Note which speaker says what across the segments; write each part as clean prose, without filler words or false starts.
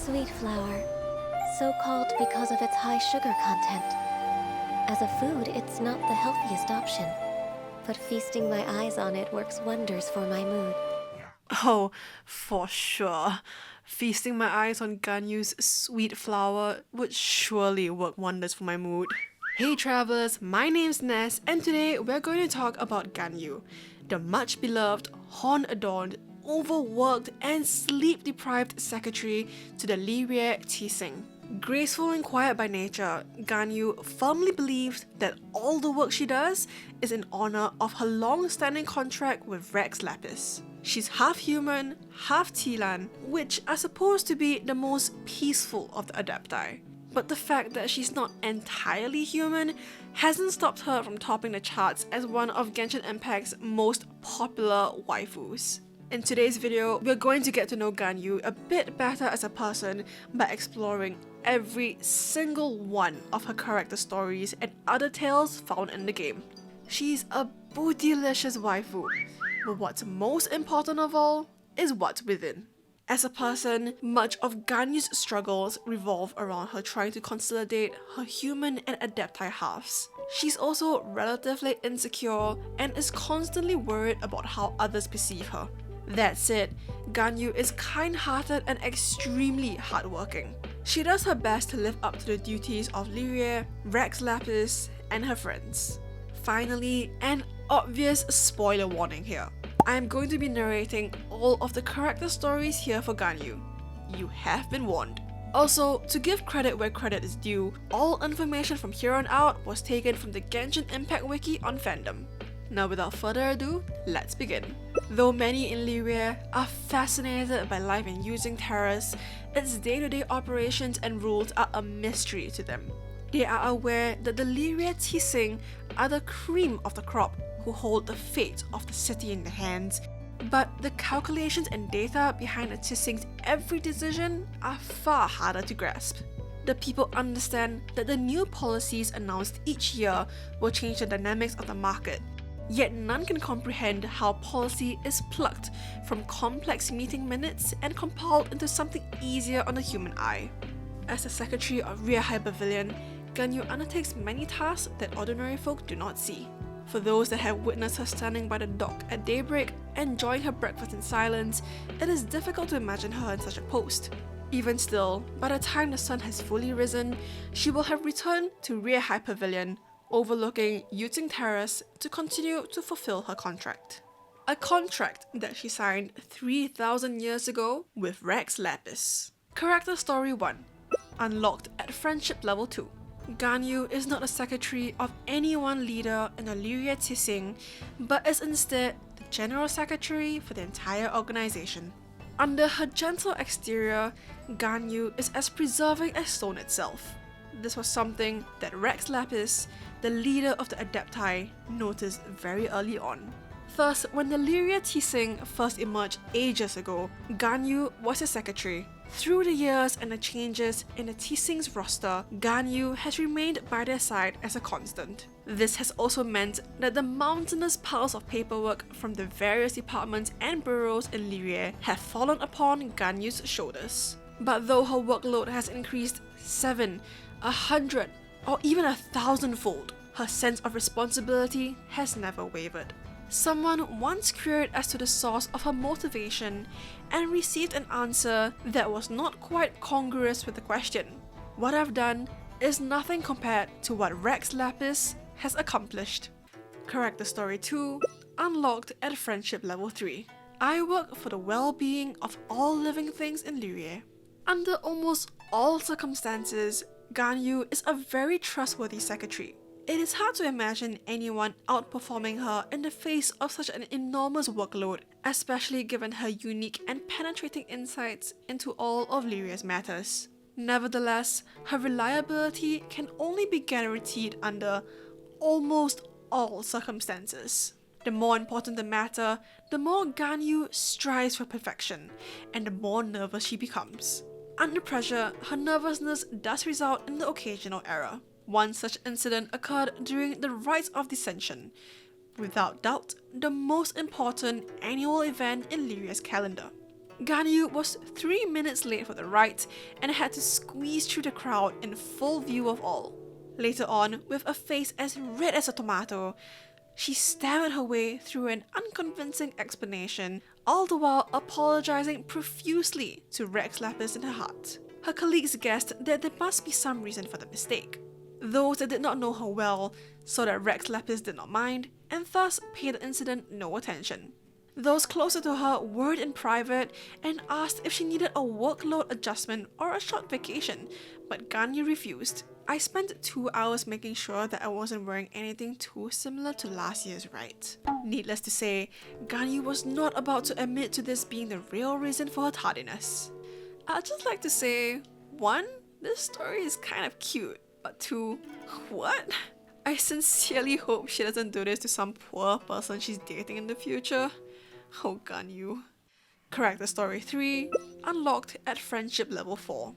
Speaker 1: sweet flower, so called because of its high sugar content. As a food, it's not the healthiest option, but feasting my eyes on it works wonders for my mood.
Speaker 2: Oh, for sure. Feasting my eyes on Ganyu's sweet flower would surely work wonders for my mood. Hey travelers, my name's Ness, and today we're going to talk about Ganyu, the much beloved, horn-adorned, overworked, and sleep-deprived secretary to the liyue Tseng. Graceful and quiet by nature, Ganyu firmly believes that all the work she does is in honor of her long-standing contract with Rex Lapis. She's half human, half Tilan, which are supposed to be the most peaceful of the Adepti. But the fact that she's not entirely human hasn't stopped her from topping the charts as one of Genshin Impact's most popular waifus. In today's video, we're going to get to know Ganyu a bit better as a person by exploring every single one of her character stories and other tales found in the game. She's a bootylicious waifu, but what's most important of all is what's within. As a person, much of Ganyu's struggles revolve around her trying to consolidate her human and adepti halves. She's also relatively insecure and is constantly worried about how others perceive her. That said, Ganyu is kind-hearted and extremely hardworking. She does her best to live up to the duties of liyue, Rex Lapis, and her friends. Finally, an obvious spoiler warning here. I am going to be narrating all of the character stories here for Ganyu. You have been warned. Also, to give credit where credit is due, all information from here on out was taken from the Genshin Impact wiki on fandom. Now without further ado, let's begin. Though many in liyue are fascinated by life in Yujing Terrace, its day-to-day operations and rules are a mystery to them. They are aware that the liyue Tseng are the cream of the crop who hold the fate of the city in their hands, but the calculations and data behind the Tseng's every decision are far harder to grasp. The people understand that the new policies announced each year will change the dynamics of the market, yet none can comprehend how policy is plucked from complex meeting minutes and compiled into something easier on the human eye. As the secretary of Rear High Pavilion, Ganyu undertakes many tasks that ordinary folk do not see. For those that have witnessed her standing by the dock at daybreak, enjoying her breakfast in silence, it is difficult to imagine her in such a post. Even still, by the time the sun has fully risen, she will have returned to Rear High Pavilion, overlooking Yujing Terrace to continue to fulfill her contract. A contract that she signed 3,000 years ago with Rex Lapis. Character Story 1. Unlocked at Friendship Level 2. Ganyu is not a secretary of any one leader in the liyue Tseng, but is instead the general secretary for the entire organization. Under her gentle exterior, Ganyu is as preserving as stone itself. This was something that Rex Lapis, the leader of the Adepti, noticed very early on. Thus, when the liyue Tseng first emerged ages ago, Ganyu was his secretary. Through the years and the changes in the Tseng's roster, Ganyu has remained by their side as a constant. This has also meant that the mountainous piles of paperwork from the various departments and bureaus in liyue have fallen upon Ganyu's shoulders. But though her workload has increased 7, 100, or even 1,000-fold, her sense of responsibility has never wavered. Someone once queried as to the source of her motivation and received an answer that was not quite congruous with the question. What I've done is nothing compared to what Rex Lapis has accomplished. Character Story 2. Unlocked at Friendship Level 3. I work for the well-being of all living things in liyue. Under almost all circumstances, Ganyu is a very trustworthy secretary. It is hard to imagine anyone outperforming her in the face of such an enormous workload, especially given her unique and penetrating insights into all of liyue's matters. Nevertheless, her reliability can only be guaranteed under almost all circumstances. The more important the matter, the more Ganyu strives for perfection, and the more nervous she becomes. Under pressure, her nervousness does result in the occasional error. One such incident occurred during the Rites of Dissension, without doubt the most important annual event in liyue's calendar. Ganyu was 3 minutes late for the ride and had to squeeze through the crowd in full view of all. Later on, with a face as red as a tomato, she stammered her way through an unconvincing explanation, all the while apologizing profusely to Rex Lapis in her heart. Her colleagues guessed that there must be some reason for the mistake. Those that did not know her well saw that Rex Lapis did not mind, and thus paid the incident no attention. Those closer to her worried in private and asked if she needed a workload adjustment or a short vacation, but Ganyu refused. I spent 2 hours making sure that I wasn't wearing anything too similar to last year's ride. Needless to say, Ganyu was not about to admit to this being the real reason for her tardiness. I'd just like to say, 1, this story is kind of cute, but 2, what? I sincerely hope she doesn't do this to some poor person she's dating in the future. Oh, Ganyu. Character story 3, unlocked at friendship level 4.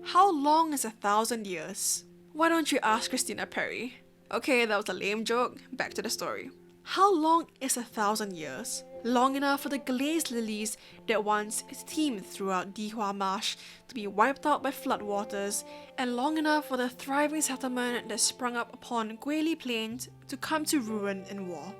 Speaker 2: How long is 1,000 years? Why don't you ask Christina Perry? Okay, that was a lame joke, back to the story. How long is 1,000 years? Long enough for the glazed lilies that once teemed throughout Dihua Marsh to be wiped out by floodwaters, and long enough for the thriving settlement that sprung up upon Guili Plains to come to ruin in war.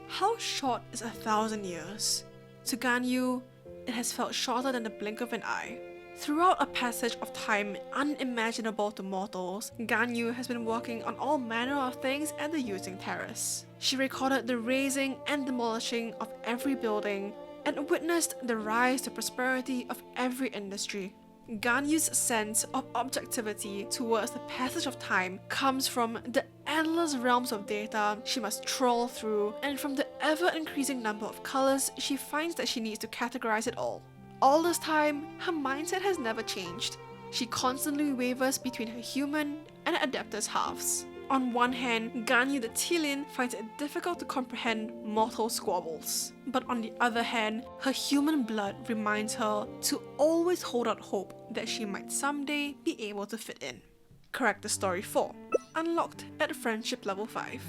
Speaker 2: How short is 1,000 years? To Ganyu, it has felt shorter than the blink of an eye. Throughout a passage of time unimaginable to mortals, Ganyu has been working on all manner of things at the Yujing Terrace. She recorded the raising and demolishing of every building, and witnessed the rise to prosperity of every industry. Ganyu's sense of objectivity towards the passage of time comes from the endless realms of data she must troll through, and from the ever-increasing number of colors she finds that she needs to categorize it all. All this time, her mindset has never changed. She constantly wavers between her human and adaptous halves. On one hand, Ganyu the Tilin finds it difficult to comprehend mortal squabbles. But on the other hand, her human blood reminds her to always hold out hope that she might someday be able to fit in. Character story 4, unlocked at friendship level 5.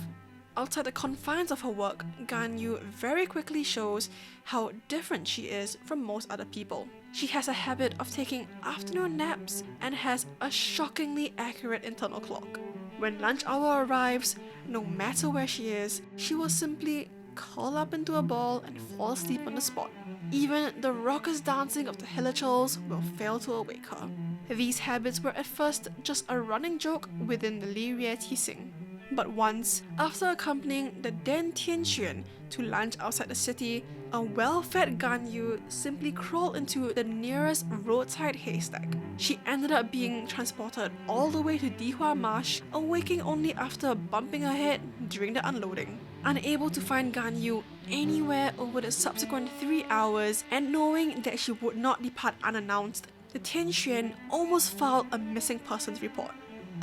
Speaker 2: Outside the confines of her work, Ganyu very quickly shows how different she is from most other people. She has a habit of taking afternoon naps and has a shockingly accurate internal clock. When lunch hour arrives, no matter where she is, she will simply curl up into a ball and fall asleep on the spot. Even the raucous dancing of the hilichurls will fail to awake her. These habits were at first just a running joke within the liyue Tseng. But once, after accompanying the Den Tianxuan to lunch outside the city, a well-fed Ganyu simply crawled into the nearest roadside haystack. She ended up being transported all the way to Dihua Marsh, awaking only after bumping her head during the unloading. Unable to find Ganyu anywhere over the subsequent 3 hours, and knowing that she would not depart unannounced, the Tianxuan almost filed a missing persons report.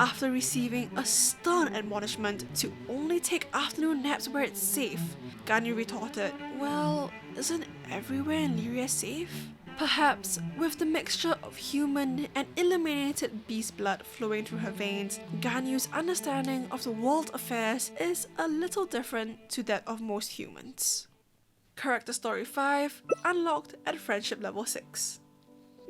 Speaker 2: After receiving a stern admonishment to only take afternoon naps where it's safe, Ganyu retorted, well, isn't everywhere in liyue safe? Perhaps, with the mixture of human and eliminated beast blood flowing through her veins, Ganyu's understanding of the world affairs is a little different to that of most humans. Character story 5, unlocked at friendship level 6.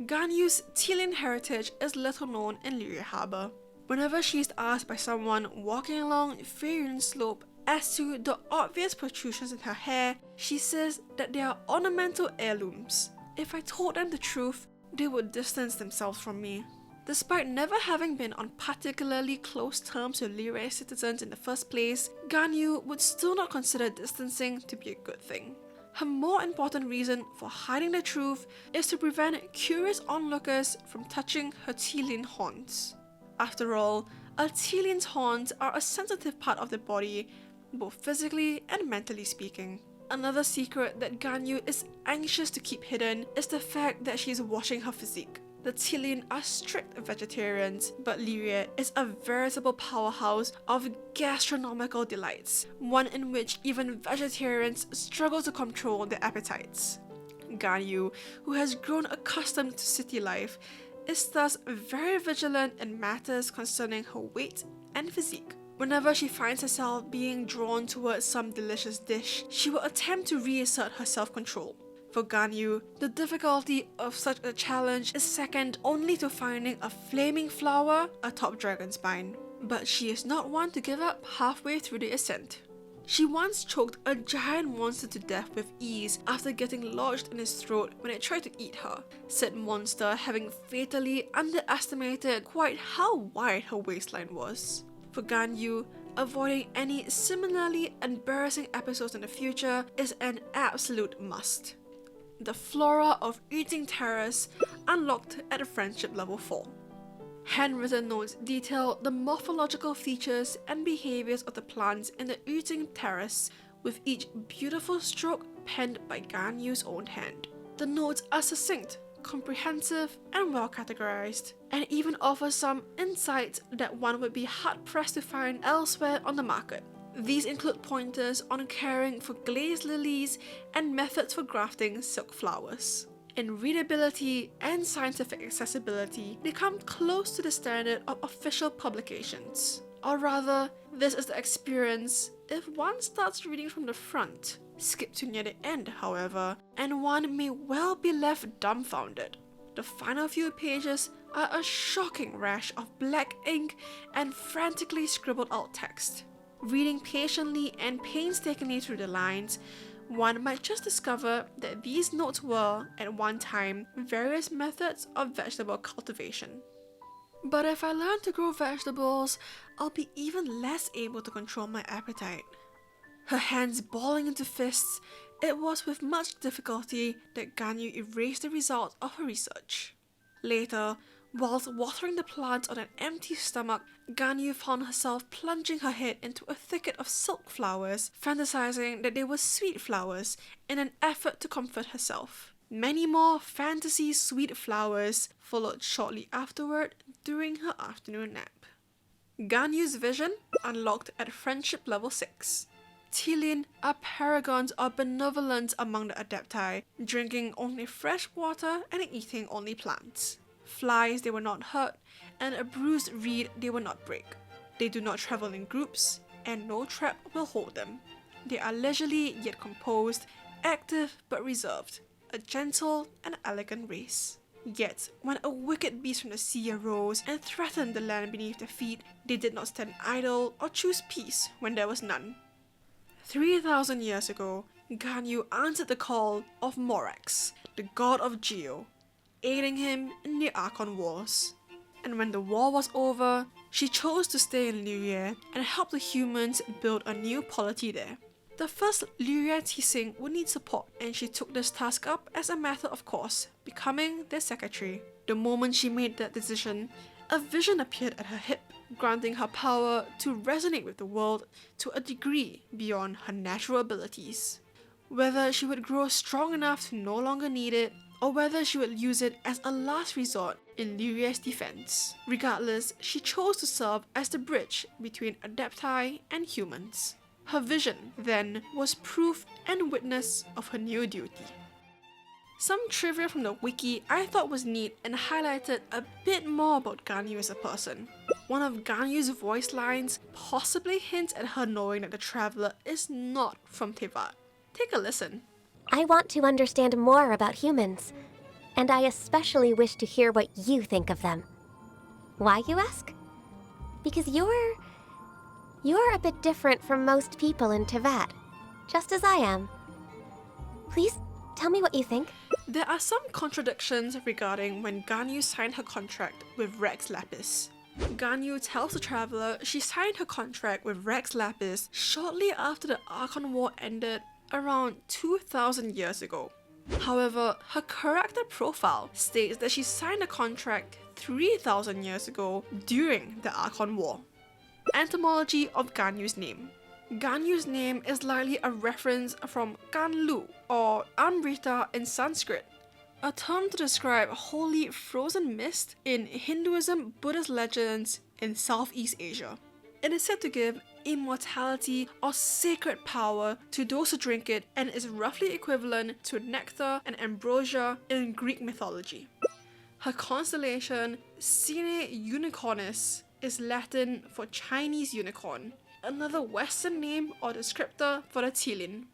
Speaker 2: Ganyu's Tilin heritage is little known in Liyue Harbor. Whenever she is asked by someone walking along Feiyun Slope as to the obvious protrusions in her hair, she says that they are ornamental heirlooms. If I told them the truth, they would distance themselves from me. Despite never having been on particularly close terms with liyue citizens in the first place, Ganyu would still not consider distancing to be a good thing. Her more important reason for hiding the truth is to prevent curious onlookers from touching her Tilin horns. After all, a Tilin's horns are a sensitive part of the body, both physically and mentally speaking. Another secret that Ganyu is anxious to keep hidden is the fact that she is washing her physique. The Tilin are strict vegetarians, but liyue is a veritable powerhouse of gastronomical delights, one in which even vegetarians struggle to control their appetites. Ganyu, who has grown accustomed to city life, is thus very vigilant in matters concerning her weight and physique. Whenever she finds herself being drawn towards some delicious dish, she will attempt to reassert her self-control. For Ganyu, the difficulty of such a challenge is second only to finding a flaming flower atop Dragonspine. But she is not one to give up halfway through the ascent. She once choked a giant monster to death with ease after getting lodged in his throat when it tried to eat her, said monster having fatally underestimated quite how wide her waistline was. For Ganyu, avoiding any similarly embarrassing episodes in the future is an absolute must. The Flora of Yujing Terrace unlocked at friendship level 4. Handwritten notes detail the morphological features and behaviors of the plants in the Yujing Terrace, with each beautiful stroke penned by Ganyu's own hand. The notes are succinct, comprehensive, and well categorized, and even offer some insights that one would be hard-pressed to find elsewhere on the market. These include pointers on caring for glazed lilies and methods for grafting silk flowers. In readability and scientific accessibility, they come close to the standard of official publications. Or rather, this is the experience if one starts reading from the front. Skip to near the end, however, and one may well be left dumbfounded. The final few pages are a shocking rash of black ink and frantically scribbled out text. Reading patiently and painstakingly through the lines, one might just discover that these notes were, at one time, various methods of vegetable cultivation. But if I learn to grow vegetables, I'll be even less able to control my appetite. Her hands balling into fists, it was with much difficulty that Ganyu erased the results of her research. Later, whilst watering the plants on an empty stomach, Ganyu found herself plunging her head into a thicket of silk flowers, fantasizing that they were sweet flowers in an effort to comfort herself. Many more fantasy sweet flowers followed shortly afterward during her afternoon nap. Ganyu's vision unlocked at friendship level 6. Tilin are paragons of benevolence among the Adepti, drinking only fresh water and eating only plants. Flies they will not hurt, and a bruised reed they will not break. They do not travel in groups, and no trap will hold them. They are leisurely yet composed, active but reserved, a gentle and elegant race. Yet, when a wicked beast from the sea arose and threatened the land beneath their feet, they did not stand idle or choose peace when there was none. 3,000 years ago, Ganyu answered the call of Morax, the god of Geo, aiding him in the Archon Wars. And when the war was over, she chose to stay in liyue and help the humans build a new polity there. The first liyue Tseng would need support, and she took this task up as a matter of course, becoming their secretary. The moment she made that decision, a vision appeared at her hip, granting her power to resonate with the world to a degree beyond her natural abilities. Whether she would grow strong enough to no longer need it, or whether she would use it as a last resort in liyue's defense. Regardless, she chose to serve as the bridge between Adepti and humans. Her vision, then, was proof and witness of her new duty. Some trivia from the wiki I thought was neat and highlighted a bit more about Ganyu as a person. One of Ganyu's voice lines possibly hints at her knowing that the traveler is not from Tevat. Take a listen.
Speaker 1: I want to understand more about humans, and I especially wish to hear what you think of them. Why, you ask? Because you're a bit different from most people in Tevat, just as I am. Please tell me what you think.
Speaker 2: There are some contradictions regarding when Ganyu signed her contract with Rex Lapis. Ganyu tells the traveler she signed her contract with Rex Lapis shortly after the Archon War ended around 2,000 years ago. However, her character profile states that she signed a contract 3,000 years ago during the Archon War. Etymology of Ganyu's name. Ganyu's name is likely a reference from Ganlu or Amrita in Sanskrit, a term to describe holy frozen mist in Hinduism, Buddhist legends in Southeast Asia. It is said to give immortality or sacred power to those who drink it and is roughly equivalent to nectar and ambrosia in Greek mythology. Her constellation, Sine Unicornis, is Latin for Chinese unicorn, another Western name or descriptor for the Tilin.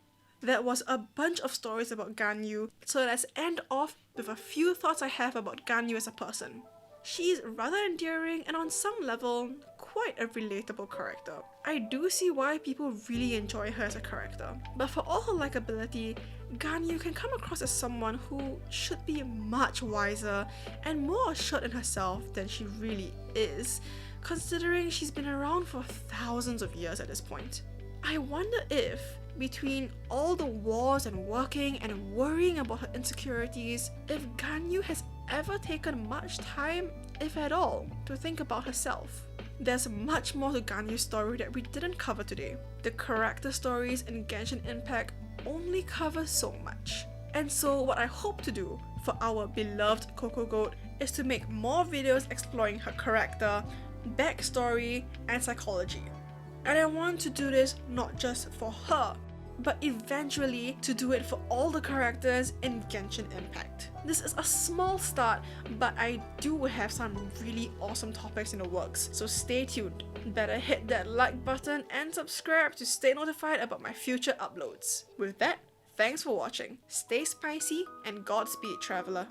Speaker 2: That was a bunch of stories about Ganyu, so let's end off with a few thoughts I have about Ganyu as a person. She's rather endearing and on some level, quite a relatable character. I do see why people really enjoy her as a character, but for all her likability, Ganyu can come across as someone who should be much wiser and more assured in herself than she really is, considering she's been around for thousands of years at this point. I wonder if, between all the wars and working and worrying about her insecurities, if Ganyu has ever taken much time, if at all, to think about herself. There's much more to Ganyu's story that we didn't cover today. The character stories in Genshin Impact only cover so much. And so what I hope to do for our beloved Coco Goat is to make more videos exploring her character, backstory, and psychology. And I want to do this not just for her, but eventually to do it for all the characters in Genshin Impact. This is a small start, but I do have some really awesome topics in the works, so stay tuned. Better hit that like button and subscribe to stay notified about my future uploads. With that, thanks for watching, stay spicy, and Godspeed, traveler.